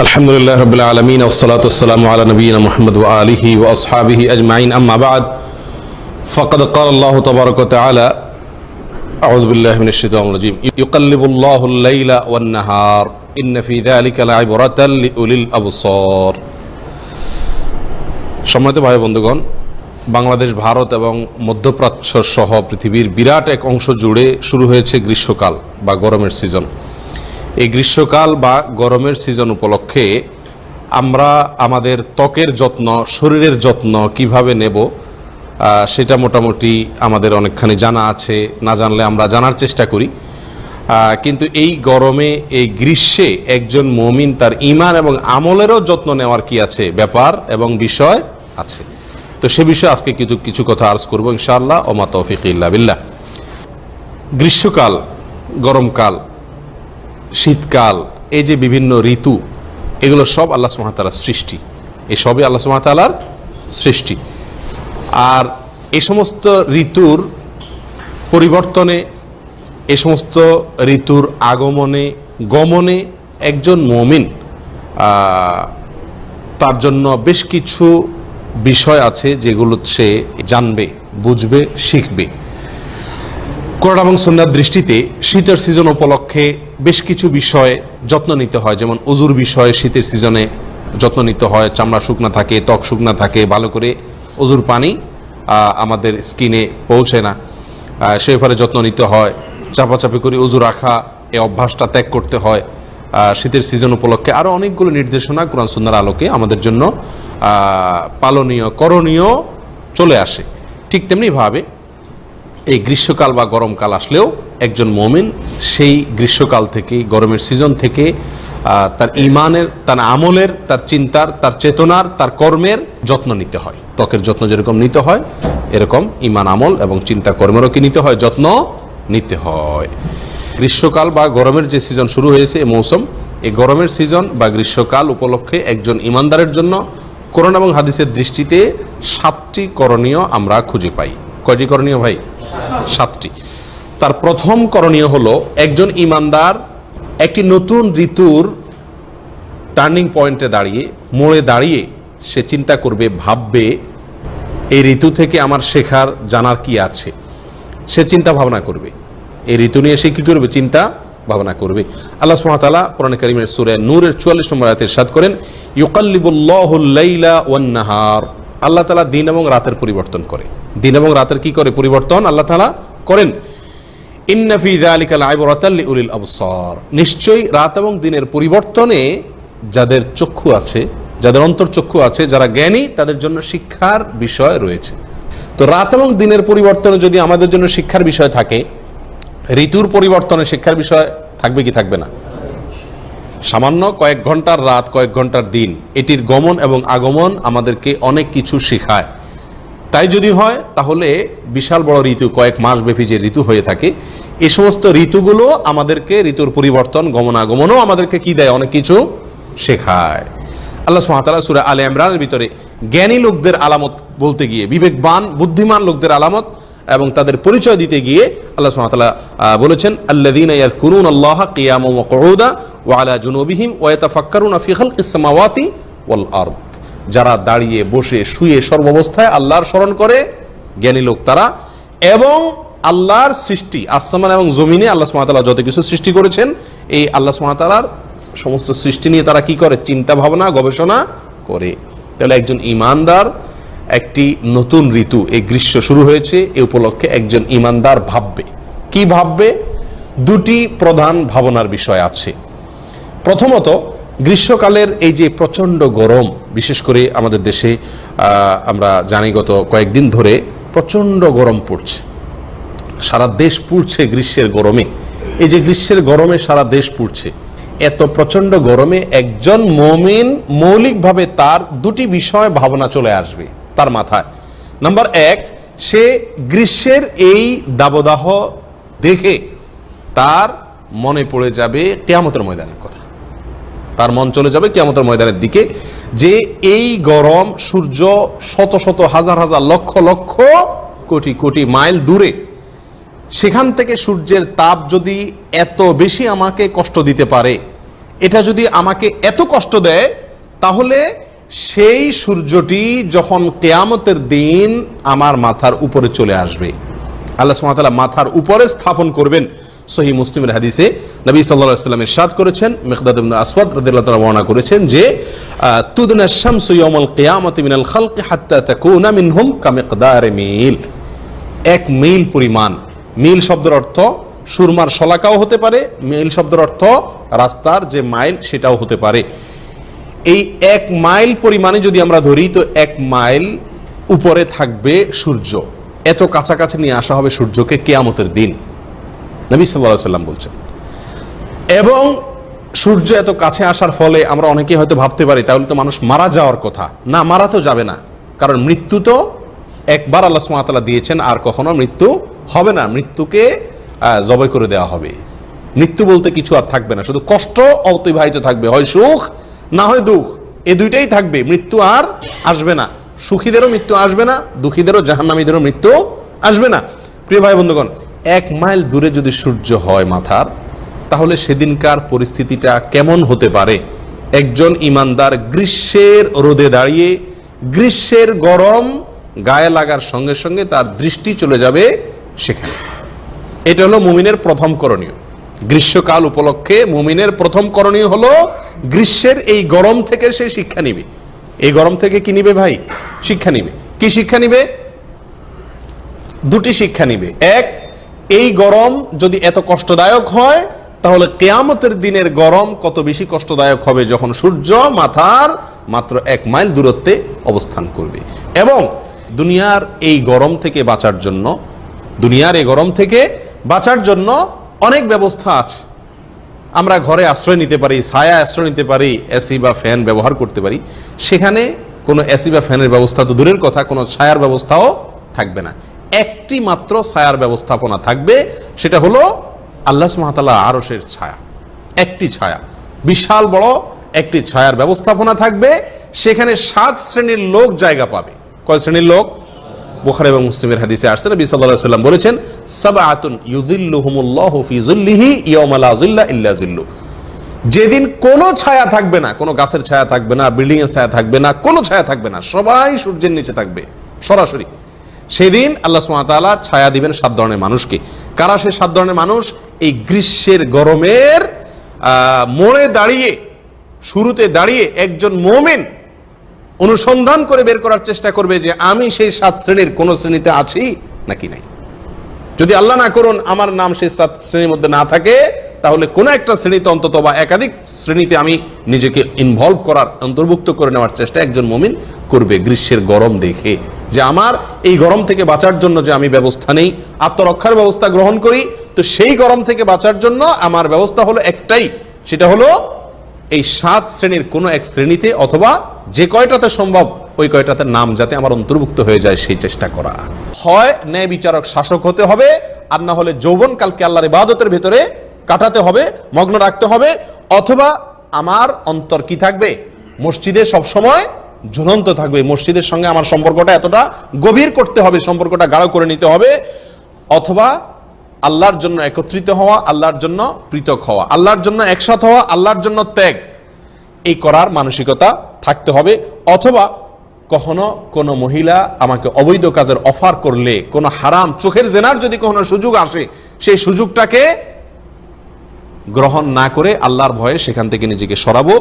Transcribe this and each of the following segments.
আলহামদুলিল্লাহ রাব্বিল আলামিন ওয়াসসালাতু ওয়াসসালামু আলা নবিয়িনা মুহাম্মদ ওয়া আলিহি ওয়া আসহাবিহি আজমাইন আম্মা বা'দ ফাকাদ ক্বালা আল্লাহু তাবারাকা ওয়া তাআলা আউযু বিল্লাহি মিনাশ শাইতানির রাজীম ইউকাল্লিবুল্লাহুল লাইলা ওয়ান নাহার ইন্না ফী যালিকা লা'iবরাতান লিউলিল আবসার। সম্মানিত ভাই বন্ধুগণ, বাংলাদেশ, ভারত এবং মধ্যপ্রাচ্য সহ পৃথিবীর বিরাট এক অংশ জুড়ে শুরু হয়েছে গ্রীষ্মকাল বা গরমের সিজন। এই গ্রীষ্মকাল বা গরমের সিজন উপলক্ষে আমরা আমাদের ত্বকের যত্ন, শরীরের যত্ন কিভাবে নেব সেটা মোটামুটি আমাদের অনেকখানি জানা আছে, না জানলে আমরা জানার চেষ্টা করি। কিন্তু এই গরমে, এই গ্রীষ্মে একজন মুমিন তার ঈমান এবং আমলেরও যত্ন নেওয়ার কি আছে, ব্যাপার এবং বিষয় আছে। তো সে বিষয়ে আজকে কিছু কথা আরজ করবো ইনশাআল্লাহ। ওমা তৌফিক ইল্লা বিল্লাহ। গ্রীষ্মকাল, গরমকাল, শীতকাল, এই যে বিভিন্ন ঋতু, এগুলো সব আল্লাহ সুবহানাহু ওয়া তাআলার সৃষ্টি। এই সবই আল্লাহ সুবহানাহু ওয়া তাআলার সৃষ্টি। আর এই সমস্ত ঋতুর পরিবর্তনে, এই সমস্ত ঋতুর আগমনে গমনে একজন মুমিন তার জন্য বেশ কিছু বিষয় আছে যেগুলো সে জানবে, বুঝবে, শিখবে। কোরআন এবং সুন্নাহর দৃষ্টিতে শীতের সিজন উপলক্ষে বেশ কিছু বিষয়ে যত্ন নিতে হয়। যেমন ওযুর বিষয়ে শীতের সিজনে যত্ন নিতে হয়। চামড়া শুকনা থাকে, ত্বক শুকনা থাকে, ভালো করে ওযুর পানি আমাদের স্কিনে পৌঁছে না, সেই ব্যাপারে যত্ন নিতে হয়। চাপাচাপি করে ওযু রাখা, এই অভ্যাসটা ত্যাগ করতে হয়। শীতের সিজন উপলক্ষে আরও অনেকগুলো নির্দেশনা কোরআন সুন্নাহর আলোকে আমাদের জন্য পালনীয়, করণীয় চলে আসে। ঠিক তেমনিভাবে এই গ্রীষ্মকাল বা গরমকাল আসলেও একজন মুমিন সেই গ্রীষ্মকাল থেকে, গরমের সিজন থেকে তার ঈমানের, তার আমলের, তার চিন্তার, তার চেতনার, তার কর্মের যত্ন নিতে হয়। ত্বকের যত্ন যেরকম নিতে হয়, এরকম ঈমান, আমল এবং চিন্তা কর্মেরও কি নিতে হয়, যত্ন নিতে হয়। গ্রীষ্মকাল বা গরমের যে সিজন শুরু হয়েছে, এই মৌসুম, এই গরমের সিজন বা গ্রীষ্মকাল উপলক্ষে একজন ঈমানদারের জন্য কোরআন এবং হাদিসের দৃষ্টিতে 7টি করণীয় আমরা খুঁজে পাই। কয়টি করণীয় ভাই? 7টি। তার প্রথম করণীয় হলো, একজন ঈমানদার একটি নতুন ঋতুর টার্নিং পয়েন্টে দাঁড়িয়ে, মোড়ে দাঁড়িয়ে সে চিন্তা করবে, ভাববে, এই ঋতু থেকে আমার শেখার, জানার কি আছে, সে চিন্তা ভাবনা করবে। এই ঋতু নিয়ে সে কি করবে? চিন্তা ভাবনা করবে। আল্লাহ সুবহানাহু ওয়া তাআলা কোরআনে কারীমের সূরা নূরের 44 নম্বর আয়াতে ইরশাদ করেন, ইউকাল্লিবুল্লাহুল লাইলা ওয়ান নাহার। আল্লাহ তাআলা দিন এবং রাতের পরিবর্তন করে। দিন এবং রাতের কি করে? পরিবর্তন আল্লাহ তাআলা করেন। ইন্না ফী যালিকা লা'iবরাতান লিউলিল আবসার। নিশ্চয়ই রাত এবং দিনের পরিবর্তনে যাদের চক্ষু আছে, যাদের অন্তর্চক্ষু আছে, যারা জ্ঞানী, তাদের জন্য শিক্ষার বিষয় রয়েছে। তো রাত এবং দিনের পরিবর্তনে যদি আমাদের জন্য শিক্ষার বিষয় থাকে, ঋতুর পরিবর্তনে শিক্ষার বিষয় থাকবে কি থাকবে না? সামান্য কয়েক ঘন্টার রাত, কয়েক ঘন্টার দিন, এটির গমন এবং আগমন আমাদেরকে অনেক কিছু শেখায়। তাই যদি হয় তাহলে বিশাল বড় ঋতু, কয়েক মাস ব্যাপী যে ঋতু হয়ে থাকে, এই সমস্ত ঋতুগুলো আমাদেরকে, ঋতুর পরিবর্তন, গমন আগমনও আমাদেরকে কি দেয়? অনেক কিছু শেখায়। আল্লাহ সুবহানাহু ওয়া তাআলা সূরা আলে ইমরানের ভিতরে জ্ঞানী লোকদের আলামত বলতে গিয়ে, বিবেকবান, বুদ্ধিমান লোকদের আলামত এবং তাদের পরিচয় দিতে গিয়ে আল্লাহ সুবহানাহু ওয়া তাআলা বলেছেন, আল্লাযীনা ইয়াযকুরুনাল্লাহা কিয়ামান ওয়া কুউদা ওয়া আলা জুনুবিহিম ওয়া ইয়াতাফাক্কারুনা ফি খালকিস সামাওয়াতি ওয়াল আরদ। যারা দাঁড়িয়ে, বসে, শুয়ে, সর্বাবস্থায় আল্লাহর স্মরণ করে, জ্ঞানী লোক তারা। এবং আল্লাহর সৃষ্টি, আসমান এবং জমিনে আল্লাহ সুবহানাহু ওয়া তাআলা যত কিছু সৃষ্টি করেছেন, এই আল্লাহ সুবহানাহু ওয়া তাআলার সমস্ত সৃষ্টি নিয়ে তারা কি করে? চিন্তা ভাবনা, গবেষণা করে। তাহলে একজন ঈমানদার, একটি নতুন ঋতু, এই গ্রীষ্ম শুরু হয়েছে, এই উপলক্ষে একজন ঈমানদার ভাববে। কি ভাববে? 2টি প্রধান ভাবনার বিষয় আছে। প্রথমত, গ্রীষ্মকালের এই যে প্রচণ্ড গরম, বিশেষ করে আমাদের দেশে আমরা জানি গত কয়েকদিন ধরে প্রচণ্ড গরম পড়ছে, সারা দেশ পুড়ছে গ্রীষ্মের গরমে। এই যে গ্রীষ্মের গরমে সারা দেশ পুড়ছে, এত প্রচণ্ড গরমে একজন মুমিন মৌলিকভাবে তার 2টি বিষয় ভাবনা চলে আসবে তার মাথায়। নাম্বার 1, সে গ্রীষ্মের এই দাবদাহ দেখে তার মনে পড়ে যাবে কিয়ামতের ময়দানের কথা। তার মন চলে যাবে কিয়ামতের ময়দানের দিকে, যে এই গরম, সূর্য শত শত, হাজার হাজার, লক্ষ লক্ষ, কোটি কোটি মাইল দূরে, সেখান থেকে সূর্যের তাপ যদি এত বেশি আমাকে কষ্ট দিতে পারে, এটা যদি আমাকে এত কষ্ট দেয়, তাহলে সেই সূর্যটি যখন কিয়ামতের দিন আমার মাথার উপরে চলে আসবে, আল্লাহ সুবহানাহু ওয়া তাআলা মাথার উপরে স্থাপন করবেন। সহিহ মুসলিমের হাদিসে নবী সাল্লাল্লাহু আলাইহি ওয়াসাল্লাম ইরশাদ করেছেন, মিকদাদ ইবনে আসওয়াদ রাদিয়াল্লাহু তাআলা বর্ণনা করেছেন যে তুদনা শামসু ইয়াউমাল কিয়ামাতি মিনাল খালকি হাত্তা তাকুনা মিনহুম কামিকদারি মিল। 1 মিল পরিমাণ, মিল শব্দের অর্থ সুরমার শলাকাও হতে পারে, মিল শব্দের অর্থ রাস্তার যে মাইল সেটাও হতে পারে। এই 1 মাইল পরিমাণে যদি আমরা ধরি, তো 1 মাইল উপরে থাকবে সূর্য। এত কাছাকাছি নিয়ে আসা হবে সূর্যকে কিয়ামতের দিন, নবী সাল্লাল্লাহু আলাইহি ওয়াসাল্লাম বলছেন। এবং সূর্য এত কাছে আসার ফলে আমরা অনেকেই হয়তো ভাবতে পারি তাহলে তো মানুষ মারা যাওয়ার কথা। না, মারা তো যাবে না, কারণ মৃত্যু তো একবার আল্লাহ সুবহানাহু ওয়া তাআলা দিয়েছেন, আর কখনো মৃত্যু হবে না। মৃত্যুকে জবাই করে দেওয়া হবে। মৃত্যু বলতে কিছু আর থাকবে না, শুধু কষ্ট অতিবাহিত থাকবে, হয় সুখ না হয় দুঃখ, এই দুইটাই থাকবে। মৃত্যু আর আসবে না, সুখীদেরও মৃত্যু আসবে না, দুঃখীদেরও জাহান্নামীদেরও মৃত্যু আসবে না। প্রিয় ভাই বন্ধুগণ, 1 মাইল দূরে যদি সূর্য হয় মাথার, তাহলে সেদিনকার পরিস্থিতিটা কেমন হতে পারে? একজন ইমানদার গ্রীষ্মের রোদে দাঁড়িয়ে, গ্রীষ্মের গরম গায়ে লাগার সঙ্গে সঙ্গে তার দৃষ্টি চলে যাবে সেখানে। এটা হলো মুমিনের প্রথম করণীয়। গ্রীষ্মকাল উপলক্ষে মুমিনের প্রথম করণীয় হলো গ্রীষ্মের এই গরম থেকে সে শিক্ষা নিবে। এই গরম থেকে কি নিবে ভাই? শিক্ষা নিবে। কি শিক্ষা নিবে? 2টি শিক্ষা নিবে। 1, এই গরম যদি এত কষ্টদায়ক হয়, তাহলে কিয়ামতের দিনের গরম কত বেশি কষ্টদায়ক হবে যখন সূর্য মাথার মাত্র 1 মাইল দূরত্বে অবস্থান করবে। এবং দুনিয়ার এই গরম থেকে বাঁচার জন্য, দুনিয়ার এই গরম থেকে বাঁচার জন্য অনেক ব্যবস্থা আছে। আমরা ঘরে আশ্রয় নিতে পারি, ছায়া আশ্রয় নিতে পারি, এসি বা ফ্যান ব্যবহার করতে পারি। সেখানে কোনো এসি বা ফ্যানের ব্যবস্থা তো দূরের কথা, কোনো ছায়ার ব্যবস্থাও থাকবে না। একটি মাত্র ছায়ার ব্যবস্থাপনা থাকবে, সেটা হলো আল্লাহ সুবহানাহু ওয়া তাআলা আরশের ছায়া। একটি ছায়া, বিশাল বড় একটি ছায়ার ব্যবস্থাপনা থাকবে। সেখানে 7 শ্রেণীর লোক জায়গা পাবে। কয় শ্রেণীর লোক? বুখারী এবং মুসলিমের হাদিসে আসছে, নবী সাল্লাল্লাহু আলাইহি ওয়াসাল্লাম বলেছেন, সাবআতুন ইউযিল্লুহুমুল্লাহু ফি যিল্লিহি ইয়াওমা লা যিল্লা ইল্লা যিল্লু। যেদিন কোনো ছায়া থাকবে না, কোনো গাছের ছায়া থাকবে না, বিল্ডিং এর ছায়া থাকবে না, কোনো ছায়া থাকবে না, সবাই সূর্যের নিচে থাকবে সরাসরি। সেদিন আল্লাহ সুবহানাহু ওয়া তাআলা ছায়া দিবেন 7 ধরনের মানুষকে। কারা সে 7 ধরনের মানুষ? এই গ্রীষ্মের গরমের মোড়ে দাঁড়িয়ে, শুরুতে দাঁড়িয়ে একজন মুমিন অনুসন্ধান করে বের করার চেষ্টা করবে যে আমি সেই 7 শ্রেণীর কোন শ্রেণীতে আছি নাকি নাই। যদি আল্লাহ না করুন আমার নাম সেই 7 শ্রেণীর মধ্যে না থাকে, তাহলে কোন একটা শ্রেণীতে অন্তত বা একাধিক শ্রেণীতে আমি নিজেকে ইনভলভ করার, অন্তর্ভুক্ত করে নেওয়ার চেষ্টা একজন মুমিন করবে গ্রীষ্মের গরম দেখে, যে আমার এই গরম থেকে বাঁচার জন্য যে আমি ব্যবস্থা নেই, আত্মরক্ষার ব্যবস্থা গ্রহণ করি। তো সেই গরম থেকে বাঁচার জন্য আমার ব্যবস্থা হলো একটাই, সেটা হলো এই 7 শ্রেণীর কোনো এক শ্রেণীতে, অথবা যে কয়টাতে সম্ভব ওই কয়টাতে নাম যাতে আমার অন্তর্ভুক্ত হয়ে যায় সেই চেষ্টা করা। হয় ন্যায় বিচারক শাসক হতে হবে, আর না হলে যৌবনকালকে আল্লাহর ইবাদতের ভেতরে কাটাতে হবে, মগ্ন রাখতে হবে, অথবা আমার অন্তর কি থাকবে? মসজিদে সব সময় ঝুলন্ত থাকবে। মসজিদের সঙ্গে আমার সম্পর্কটা এতটা গভীর করতে হবে, সম্পর্কটা গাঢ় করে নিতে হবে। অথবা আল্লাহর জন্য একত্রিত হওয়া, আল্লাহর জন্য পৃথক হওয়া, আল্লাহর জন্য একসাথে হওয়া, আল্লাহর জন্য ত্যাগ, এই করার মানসিকতা থাকতে হবে। অথবা কখনো কোনো মহিলা আমাকে অবৈধ কাজের অফার করলে, কোনো হারাম চোখের জেনার যদি কোনো সুযোগ আসে, সেই সুযোগটাকে গ্রহণ না করে আল্লাহর ভয়ে সেখান থেকে নিজেকে সরাবো।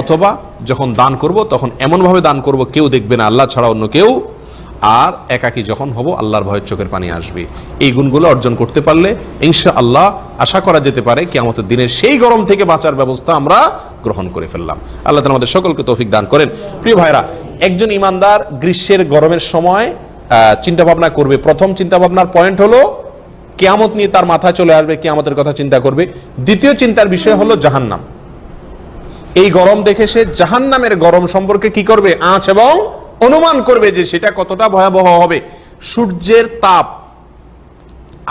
অথবা যখন দান করব তখন এমনভাবে দান করব কেউ দেখবে না, আল্লাহ ছাড়া অন্য কেউ, আর একাকী যখন হব আল্লাহর ভয়ে চোখের পানি আসবে। এই গুণগুলো অর্জন করতে পারলে ইনশাআল্লাহ আশা করা যেতে পারে কিয়ামতের দিনের সেই গরম থেকে বাঁচার ব্যবস্থা আমরা গ্রহণ করে ফেললাম। আল্লাহ তাআলা আমাদের সকলকে তৌফিক দান করেন। প্রিয় ভাইরা, একজন ইমানদার গ্রীষ্মের গরমের সময় চিন্তা ভাবনা করবে। প্রথম চিন্তা ভাবনার পয়েন্ট হলো কিয়ামত নিয়ে তার মাথায় চলে আসবে, কিয়ামতের কথা চিন্তা করবে। দ্বিতীয় চিন্তার বিষয় হলো জাহান্নাম। এই গরম দেখে সে জাহান্নামের গরম সম্পর্কে কি করবে? আঁচ এবং অনুমান করবে যে সেটা কতটা ভয়াবহ হবে। সূর্যের তাপ,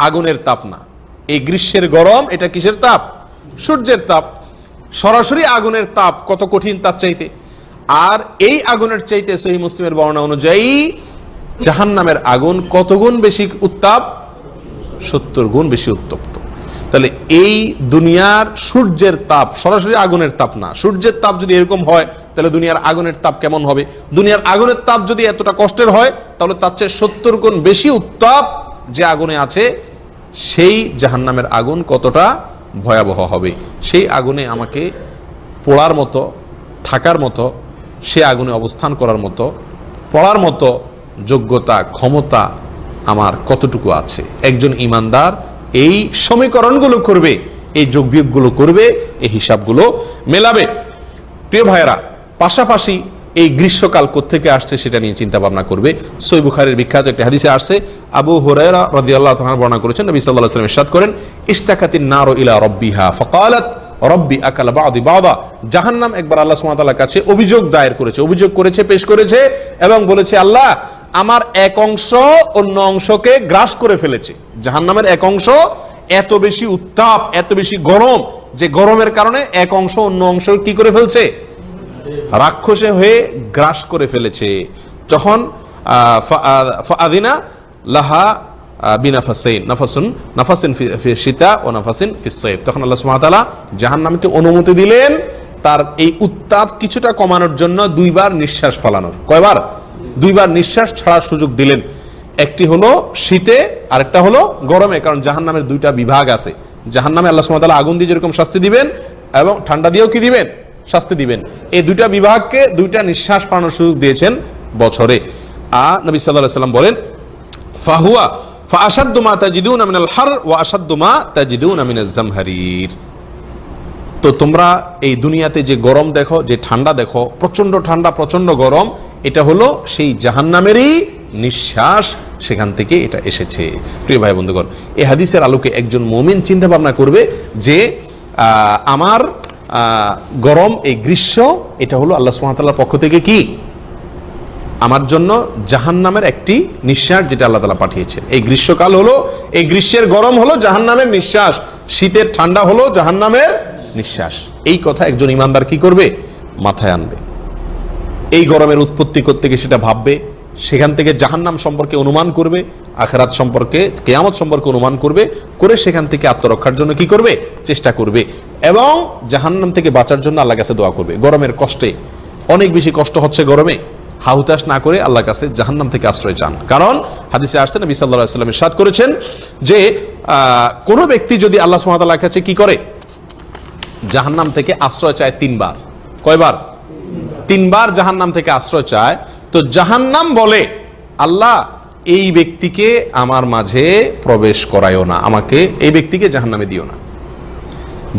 আগুনের তাপ না। এই গ্রীষ্মের গরম এটা কিসের তাপ? সূর্যের তাপ। সরাসরি আগুনের তাপ কত কঠিন তার চাইতে। আর এই আগুনের চাইতে সহিহ মুসলিমের বর্ণনা অনুযায়ী জাহান্নামের আগুন কত গুণ বেশি উত্তাপ? 70 গুণ বেশি উত্তপ্ত। তাহলে এই দুনিয়ার সূর্যের তাপ, সরাসরি আগুনের তাপ না, সূর্যের তাপ যদি এরকম হয় তাহলে দুনিয়ার আগুনের তাপ কেমন হবে? দুনিয়ার আগুনের তাপ যদি এতটা কষ্টের হয় তাহলে তার চেয়ে 70 গুণ বেশি উত্তাপ যে আগুনে আছে সেই জাহান্নামের আগুন কতটা ভয়াবহ হবে। সেই আগুনে আমাকে পোড়ার মতো, থাকার মতো, সে আগুনে অবস্থান করার মতো, পড়ার মতো যোগ্যতা, ক্ষমতা আমার কতটুকু আছে? একজন ঈমানদার এই সমীকরণগুলো করবে, এই যোগবিয়োগগুলো করবে, এই হিসাবগুলো মেলাবে। প্রিয় ভাইয়েরা, পাশাপাশি এই গ্রীষ্মকাল কোত্থেকে আসছে সেটা নিয়ে চিন্তা ভাবনা করবে। সহিহ বুখারীর বিখ্যাত একটি হাদিসে আসছে, আবু হুরায়রা রাদিয়াল্লাহু তাআলা বর্ণনা করেছেন, নবী সাল্লাল্লাহু আলাইহি ওয়াসাল্লাম ইরশাদ করেন, ইশতাকাতিন নারু ইলা রাব্বিহা ফাকালাত রব্বি আকালা বাদি বাদা। জাহান্নাম একবার আল্লাহ সুবহানাহু ওয়া তাআলার কাছে অভিযোগ দায়ের করেছে, পেশ করেছে এবং বলেছে, আল্লাহ আমার এক অংশ অন্য অংশকে গ্রাস করে ফেলেছে। জাহান্নামের এক অংশ এত বেশি উত্তাপ, এত বেশি গরম, যে গরমের কারণে এক অংশ অন্য অংশ কি করে ফেলছে? রাক্ষসে হয়ে গ্রাস করে ফেলেছে। তখন ফাআযিনা লাহা বিনাফাসাইন, নাফাসিন ফি শিতা ও নাফাসিন ফি সাইফ। তখন আল্লাহ সুবহানাহু ওয়া তাআলা জাহান্নামকে অনুমতি দিলেন তার এই উত্তাপ কিছুটা কমানোর জন্য দুইবার নিঃশ্বাস ফেলানোর। কয়বার? দুইবার নিঃশ্বাস ছাড়ার সুযোগ দিলেন। একটি হলো শীতে, আরেকটা হলো গরমে। কারণ জাহান্নামের দুইটা বিভাগ আছে। জাহান্নামে আল্লাহ সুবহানাহু ওয়া তাআলা আগুন দিয়ে যেরকম শাস্তি দিবেন এবং ঠান্ডা দিয়েও কি দিবেন? শাস্তি দিবেন। এই দুইটা বিভাগকে দুইটা নিঃশ্বাস ফেলানোর সুযোগ দিয়েছেন বছরে। নবী সাল্লাল্লাহু আলাইহি ওয়াসাল্লাম বলেন, ফাহুয়া ফাআশাদ্দু মা তাজিদুনা মিনাল হার ওয়া আশাদ্দু মা তাজিদুনা মিনাজ জামহারির। তো তোমরা এই দুনিয়াতে যে গরম দেখো, যে ঠান্ডা দেখো, প্রচন্ড ঠান্ডা, প্রচন্ড গরম, এটা হলো সেই জাহান্নামেরই নিঃশ্বাস, সেখান থেকে এটা এসেছে। প্রিয় ভাই বন্ধুগণ, এই হাদিসের আলোকে একজন মুমিন চিন্তা ভাবনা করবে যে আমার গরম, এই গ্রীষ্ম, এটা হলো আল্লাহ সুবহানাহু ওয়া তাআলার পক্ষ থেকে কি আমার জন্য জাহান্নামের একটি নিঃশ্বাস, যেটা আল্লাহ তাআলা পাঠিয়েছেন। এই গ্রীষ্মকাল হলো, এই গ্রীষ্মের গরম হলো জাহান্নামের নিঃশ্বাস, শীতের ঠান্ডা হলো জাহান্নামের নিঃশ্বাস। এই কথা একজন ঈমানদার কি করবে? মাথায় আনবে। এই গরমের উৎপত্তি করতে গিয়ে সেটা ভাববে, সেখান থেকে জাহান্নাম সম্পর্কে অনুমান করবে, আখিরাত সম্পর্কে, কিয়ামত সম্পর্কে অনুমান করবে, করে সেখান থেকে আত্মরক্ষার জন্য কি করবে? চেষ্টা করবে এবং জাহান্নাম থেকে বাঁচার জন্য আল্লাহর কাছে দোয়া করবে। গরমের কষ্টে অনেক বেশি কষ্ট হচ্ছে, গরমে হাহুতাশ না করে আল্লাহর কাছে জাহান্নাম থেকে আশ্রয় চান। কারণ হাদিসে আসছে, নবী সাল্লাল্লাহু আলাইহি ওয়াসাল্লাম ইরশাদ করেছেন যে কোনো ব্যক্তি যদি আল্লাহ সুবহানাহু ওয়া তাআলার কাছে কি করে? জাহান্নাম থেকে আশ্রয় চায় 3 বার। কয়বার? 3 বার জাহান্নাম থেকে আশ্রয় চায়। তো জাহান্নাম বলে, আল্লাহ এই ব্যক্তিকে আমার মাঝে প্রবেশ করায়ও না, আমাকে এই ব্যক্তিকে জাহান্নামে দিও না।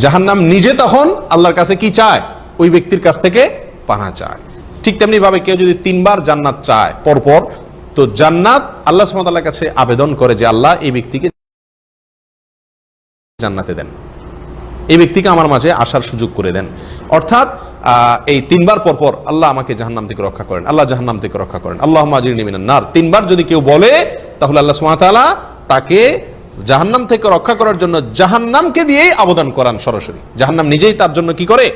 জাহান্নাম নিজে তখন আল্লাহর কাছে কি চায়? ওই ব্যক্তির কাছ থেকে পানা চায়। ঠিক তেমনি ভাবে কেউ যদি 3 বার জান্নাত চায় পরপর, তো জান্নাত আল্লাহ সুবহানাহু ওয়া তাআলার কাছে আবেদন করে যে আল্লাহ এই ব্যক্তিকে জান্নাতে দেন, এই ব্যক্তিকে আমার মাঝে আসার সুযোগ করে দেন। অর্থাৎ এই 3 বার পরপর আল্লাহ আমাকে জাহান্নাম থেকে রক্ষা করেন, আল্লাহ জাহান্নাম থেকে রক্ষা করেন, আল্লাহুম্মা আজিরনি মিনান নার। 3 বার যদি কেউ বলে, তাহলে আল্লাহ সুবহানাহু ওয়া তাআলা তাকে জাহান্নাম থেকে রক্ষা করার জন্য জাহান্নামকে দিয়েই আবেদন করান সরাসরি। জাহান্নাম নিজেই তার জন্য কি করে?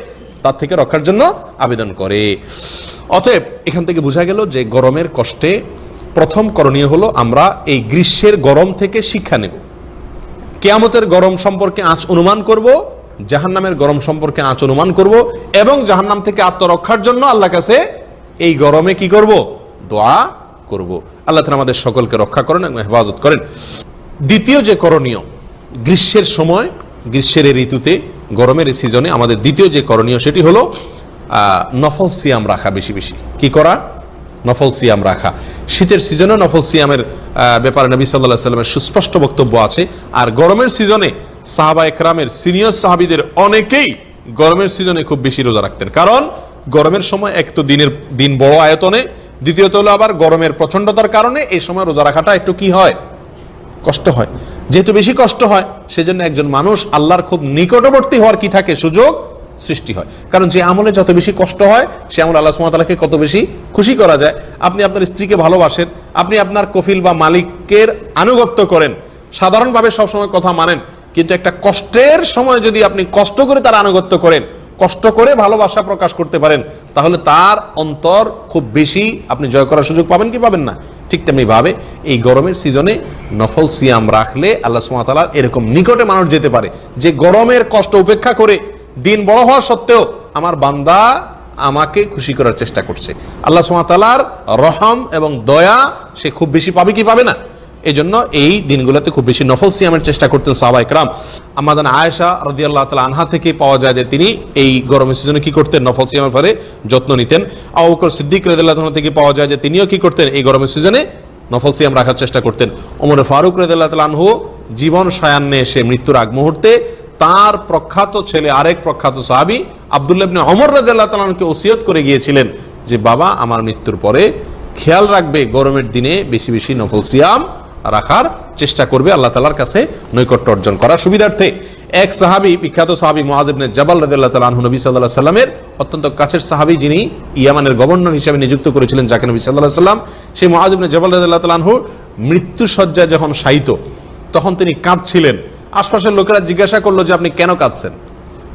তার থেকে রক্ষার জন্য আবেদন করে। অতএব এখান থেকে বোঝা গেল যে গরমের কষ্টে প্রথম করণীয় হলো আমরা এই গ্রীষ্মের গরম থেকে শিক্ষা নেব, কিয়ামতের গরম সম্পর্কে আঁচ অনুমান করব, জাহান্নামের গরম সম্পর্কে আঁচ অনুমান করব এবং জাহান্নাম থেকে আত্মরক্ষার জন্য আল্লাহর কাছে এই গরমে কি করব? দোয়া করব। আল্লাহ তাআলা আমাদের সকলকে রক্ষা করেন এবং হেফাজত করেন। দ্বিতীয় যে করণীয়, গ্রীষ্মের সময়, গ্রীষ্মের এই ঋতুতে, গরমের এই সিজনে আমাদের দ্বিতীয় যে করণীয়, সেটি হলো নফল সিয়াম রাখা। বেশি বেশি কি করা? নফল সিয়াম রাখা। শীতের সিজনে নফল সিয়ামের ব্যাপারে নবী সাল্লাল্লাহু আলাইহি ওয়াসাল্লামের সুস্পষ্ট বক্তব্য আছে। আর গরমের সিজনে সাহাবা একরামের, সিনিয়র সাহাবীদের অনেকেই গরমের সিজনে খুব বেশি রোজা রাখতেন। কারণ গরমের সময় এক তো দিন বড় আয়তনে, দ্বিতীয়ত হলো আবার গরমের প্রচন্ডতার কারণে এই সময় রোজা রাখাটা একটু কি হয়? কষ্ট হয়। যেহেতু বেশি কষ্ট হয়, সেজন্য একজন মানুষ আল্লাহর খুব নিকটবর্তী হওয়ার কি থাকে? সুযোগ সৃষ্টি হয়। কারণ যে আমলে যত বেশি কষ্ট হয়, সে আমলে আল্লাহ সুবহানাহু ওয়া তাআলাকে কত বেশি খুশি করা যায়। আপনি আপনার স্ত্রীকে ভালোবাসেন, আপনি আপনার কফিল বা মালিকের আনুগত্য করেন, সাধারণভাবে সবসময় কথা মানেন, কিন্তু একটা কষ্টের সময় যদি আপনি কষ্ট করে তার আনুগত্য করেন, কষ্ট করে ভালোবাসা প্রকাশ করতে পারেন, তাহলে তার অন্তর খুব বেশি আপনি জয় করার সুযোগ পাবেন কি পাবেন না? ঠিক তেমনি ভাবে এই গরমের সিজনে নফল সিয়াম রাখলে আল্লাহ সুবহানাহু ওয়া তাআলার এরকম নিকটে মানুষ যেতে পারে যে গরমের কষ্ট উপেক্ষা করে দিন বড় হওয়া সত্ত্বেও আমার বান্দা আমাকে খুশি করার চেষ্টা করছে। আল্লাহ সুবহানাহু ওয়া তাআলার রহম এবং দয়া সে খুব বেশি পাবে কি পাবে না? এই জন্য এই দিনগুলোতে খুব বেশি নফল সিয়ামের চেষ্টা করতেন সাহাবায়ে কেরাম। আমাদের আয়েশা রাদিয়াল্লাহু তাআলা আনহা থেকে পাওয়া যায় যে তিনি এই গরমের সিজনে কি করতেন? নফল সিয়ামের পরে যত্ন নিতেন। আবু বকর সিদ্দিক রাদিয়াল্লাহু তাআলা থেকে পাওয়া যায় যে তিনিও কি করতেন? এই গরমের সিজনে নফল সিয়াম রাখার চেষ্টা করতেন। ওমর ফারুক রাদিয়াল্লাহু তাআলা আনহু জীবন সায়ান্নে এসে মৃত্যুর আগ মুহূর্তে তার প্রখ্যাত ছেলে আরেক প্রখ্যাত সাহাবী আব্দুল্লাহ ইবনে ওমর রাদিয়াল্লাহু তাআলা আনহুকে ওসিয়ত করে গিয়েছিলেন যে বাবা আমার মৃত্যুর পরে খেয়াল রাখবে গরমের দিনে বেশি বেশি নফল সিয়াম রাখার চেষ্টা করবে, আল্লাহ তাআলার কাছে নৈকট্য অর্জন করার সুবিধার্থে। এক সাহাবী, বিখ্যাত সাহাবী মুআয ইবনে জাবাল রাদিয়াল্লাহু তাআলা আনহু নবী সাল্লাল্লাহু আলাইহি সাল্লামের অত্যন্ত কাছের সাহাবী, যিনি ইয়ামানের গভর্নর হিসেবে নিযুক্ত করেছিলেন যাকে নবী সাল্লাল্লাহু আলাইহি সাল্লাম, সেই মুআয ইবনে জাবাল রাদিয়াল্লাহু তাআলা আনহু মৃত্যুশয্যায় যখন শায়িত তখন তিনি কাঁদছিলেন। আশপাশের লোকেরা জিজ্ঞাসা করলো যে আপনি কেন কাঁদছেন?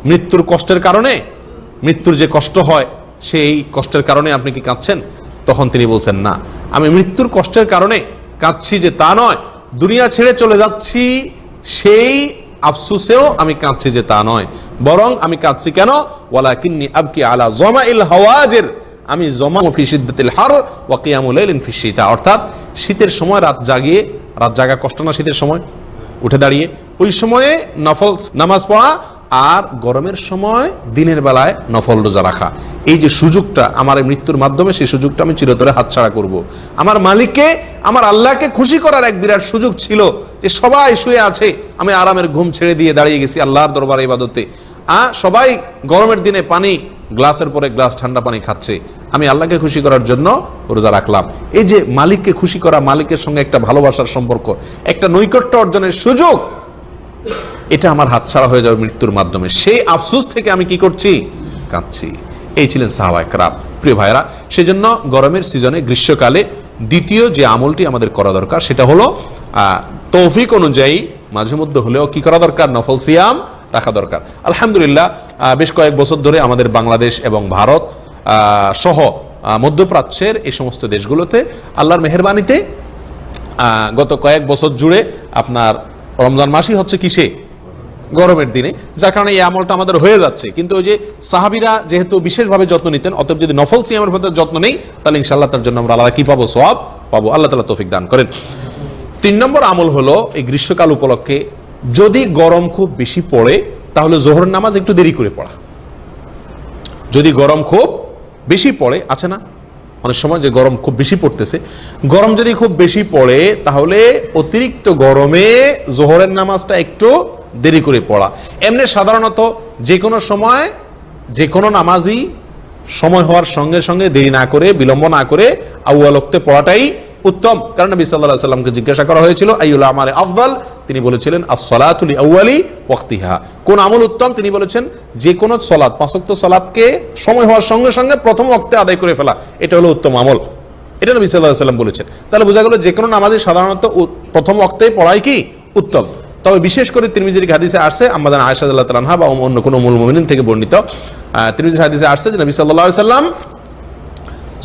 মৃত্যুর কষ্টের কারণে? মৃত্যুর যে কষ্ট হয় সেই কষ্টের কারণে আপনি কি কাঁদছেন? তখন তিনি বলছেন না, আমি মৃত্যুর কষ্টের কারণে কাঁদছি যে তা নয়, দুনিয়া ছেড়ে চলে যাচ্ছি সেই আফসোসেও আমি কাঁদছি যে তা নয়, বরং আমি কাঁদছি কেন? ওয়ালাকিন্নী আবকি আলা জামাইল হাওয়াজির, আমি জমা ফি শিদ্দাতিল হার ওয়া কিয়ামুল লাইলিন ফি শিতা, অর্থাৎ শীতের সময় রাত জাগা কষ্ট না? শীতের সময় উঠে দাঁড়িয়ে ওই সময়ে নফল নামাজ পড়া, আর গরমের সময় দিনের বেলায় নফল রোজা রাখা। এই যে সুযোগটা আমার মৃত্যুর মাধ্যমে, সেই সুযোগটা আমি চিরতরে হাতছাড়া করব। আমার মালিককে, আমার আল্লাহকে খুশি করার এক বিরাট সুযোগ ছিল যে সবাই শুয়ে আছে, আমি আরামের ঘুম ছেড়ে দিয়ে দাঁড়িয়ে গেছি আল্লাহর দরবারে ইবাদতে। সবাই গরমের দিনে পানি গ্লাসের পরে গ্লাস ঠান্ডা পানি খাচ্ছে, আমি আল্লাহকে খুশি করার জন্য রোজা রাখলাম। এই যে মালিককে খুশি করা, মালিকের সঙ্গে একটা ভালোবাসার সম্পর্ক, একটা নৈকট্য অর্জনের সুযোগ, এটা আমার হাতছাড়া হয়ে যাবে মৃত্যুর মাধ্যমে। সেই আফসোস থেকে আমি কি করছি? কাঁদছি। এই ছিলেন সাহাবায়ে কেরাম। প্রিয় ভাইরা, সেজন্য গরমের সিজনে, গ্রীষ্মকালে দ্বিতীয় যে আমলটি আমাদের করা দরকার সেটা হলো তৌফিক অনুযায়ী মাঝে মধ্যে হলেও কি করা দরকার? নফল সিয়াম রাখা দরকার। আলহামদুলিল্লাহ, বেশ কয়েক বছর ধরে আমাদের বাংলাদেশ এবং ভারত সহ মধ্যপ্রাচ্যের এই সমস্ত দেশগুলোতে আল্লাহর মেহেরবানিতে গত কয়েক বছর জুড়ে আপনার রমজান মাসই হচ্ছে কিসে? গরমের দিনে, যার কারণে এই আমলটা আমাদের হয়ে যাচ্ছে। কিন্তু ওই যে সাহাবীরা যেহেতু বিশেষভাবে যত্ন নিতেন, অতএব যদি নফল সিয়ামের প্রতি যত্ন নেই তাহলে ইনশাআল্লাহ তার জন্য আমরা আল্লাহ কি পাবো? সওয়াব পাবো। আল্লাহ তাআলা তৌফিক দান করেন। 3 নম্বর আমল হলো এই গ্রীষ্মকাল উপলক্ষে যদি গরম খুব বেশি পড়ে তাহলে যোহরের নামাজ একটু দেরি করে পড়া। যদি গরম খুব বেশি পড়ে, আছে না অনেক সময় যে গরম খুব বেশি পড়তেছে, গরম যদি খুব বেশি পড়ে তাহলে অতিরিক্ত গরমে যোহরের নামাজটা একটু দেরি করে পড়া। এমনি সাধারণত যে কোনো সময় যে কোনো নামাজই সময় হওয়ার সঙ্গে সঙ্গে দেরি না করে, বিলম্ব না করে আউয়াল ওয়াক্তে পড়াটাই উত্তম। কারণ নবী সাল্লাল্লাহু আলাইহি ওয়াসাল্লামকে জিজ্ঞাসা করা হয়েছিল আইয়ুল আমালি আফদাল, তিনি বলেছিলেন আস-সালাতু লিআউয়ালি ওয়াক্তিহা, কোন আমল উত্তম? তিনি বলেছেন যে কোনো সালাত, 5 ওয়াক্ত সালাতকে সময় হওয়ার সঙ্গে সঙ্গে প্রথম ওয়াক্তে আদায় করে ফেলা, এটা হলো উত্তম আমল। এটা নবী সাল্লাল্লাহু আলাইহি ওয়াসাল্লাম বলেছেন। তাহলে বোঝা গেল যে কোনো নামাজে সাধারণত প্রথম ওয়াক্তে পড়াই কি উত্তম। তবে বিশেষ করে তিরমিজির হাদিসে আসছে, আমাদের আয়েশা রাদিয়াল্লাহু তাআলা আনহা বা অন্য কোনো উম্মুল মুমিনিন থেকে বর্ণিত তিরমিজির হাদিসে আসছে যে নবী সাল্লাল্লাহু আলাইহি ওয়াসাল্লাম